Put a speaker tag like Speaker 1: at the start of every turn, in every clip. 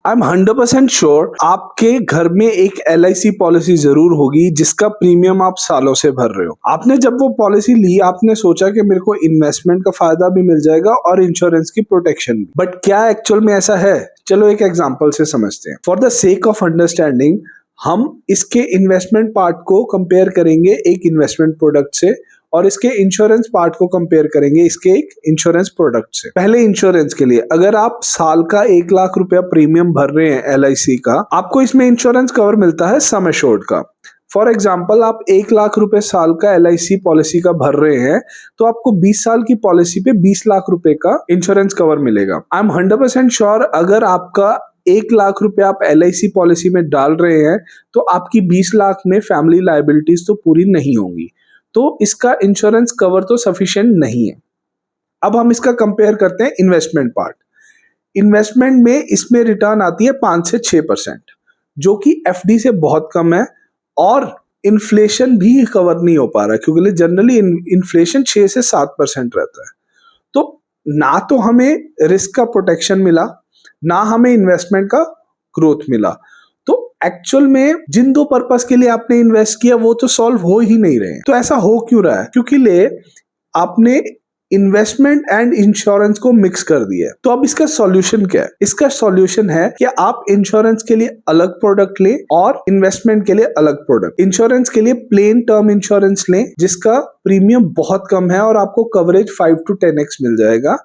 Speaker 1: I am 100% sure आपके घर में एक LIC पॉलिसी जरूर होगी जिसका प्रीमियम आप सालों से भर रहे हो। आपने जब वो पॉलिसी ली आपने सोचा कि मेरे को इन्वेस्टमेंट का फायदा भी मिल जाएगा और इंश्योरेंस की प्रोटेक्शन भी, बट क्या एक्चुअल में ऐसा है? चलो एक एग्जांपल से समझते हैं। For the sake of understanding हम इसके इन्वेस्टमेंट पार्ट को कंपेयर करेंगे एक इन्वेस्टमेंट प्रोडक्ट से और इसके इंश्योरेंस पार्ट को कंपेयर करेंगे इसके एक इंश्योरेंस प्रोडक्ट से। पहले इंश्योरेंस के लिए अगर आप साल का 1 लाख रुपया प्रीमियम भर रहे हैं LIC का, आपको इसमें इंश्योरेंस कवर मिलता है सम एश्योर्ड का। फॉर एग्जाम्पल आप 1 लाख रुपए साल का LIC पॉलिसी का भर रहे हैं तो आपको 20 साल की पॉलिसी पे 20 लाख रुपए का इंश्योरेंस कवर मिलेगा। आई एम 100% श्योर अगर आपका 1 लाख रुपए आप LIC पॉलिसी में डाल रहे हैं तो आपकी 20 लाख में फैमिली लायबिलिटीज तो पूरी नहीं होंगी, तो इसका इंश्योरेंस कवर तो सफिशिएंट नहीं है। अब हम इसका कंपेयर करते हैं इन्वेस्टमेंट पार्ट। इन्वेस्टमेंट में इसमें रिटर्न आती है 5 से 6%, जो कि FD से बहुत कम है और इन्फ्लेशन भी कवर नहीं हो पा रहा क्योंकि जनरली इन्फ्लेशन 6 से 7% रहता है। तो ना तो हमें रिस्क का प्रोटेक्शन मिला ना हमें इन्वेस्टमेंट का ग्रोथ मिला। तो एक्चुअल में जिन दो पर्पस के लिए आपने इन्वेस्ट किया वो तो सॉल्व हो ही नहीं रहे हैं। तो ऐसा हो क्यों रहा है? क्योंकि आपने इन्वेस्टमेंट एंड इंश्योरेंस को मिक्स कर दिया है। तो अब इसका सॉल्यूशन क्या है? इसका सॉल्यूशन है कि आप इंश्योरेंस के लिए अलग प्रोडक्ट लें और इन्वेस्टमेंट के लिए अलग प्रोडक्ट। इंश्योरेंस के लिए प्लेन टर्म इंश्योरेंस लें जिसका प्रीमियम बहुत कम है और आपको कवरेज 5 to 10x मिल जाएगा,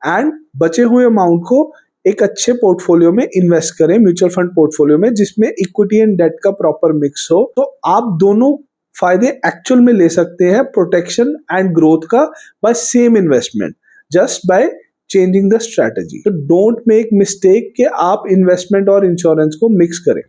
Speaker 1: एंड बचे हुए अमाउंट को एक अच्छे पोर्टफोलियो में इन्वेस्ट करें, म्यूचुअल फंड पोर्टफोलियो में जिसमें इक्विटी एंड डेट का प्रॉपर मिक्स हो। तो आप दोनों फायदे एक्चुअल में ले सकते हैं प्रोटेक्शन एंड ग्रोथ का by same investment, just by changing the strategy. तो डोंट मेक मिस्टेक कि आप इन्वेस्टमेंट और इंश्योरेंस को मिक्स करें।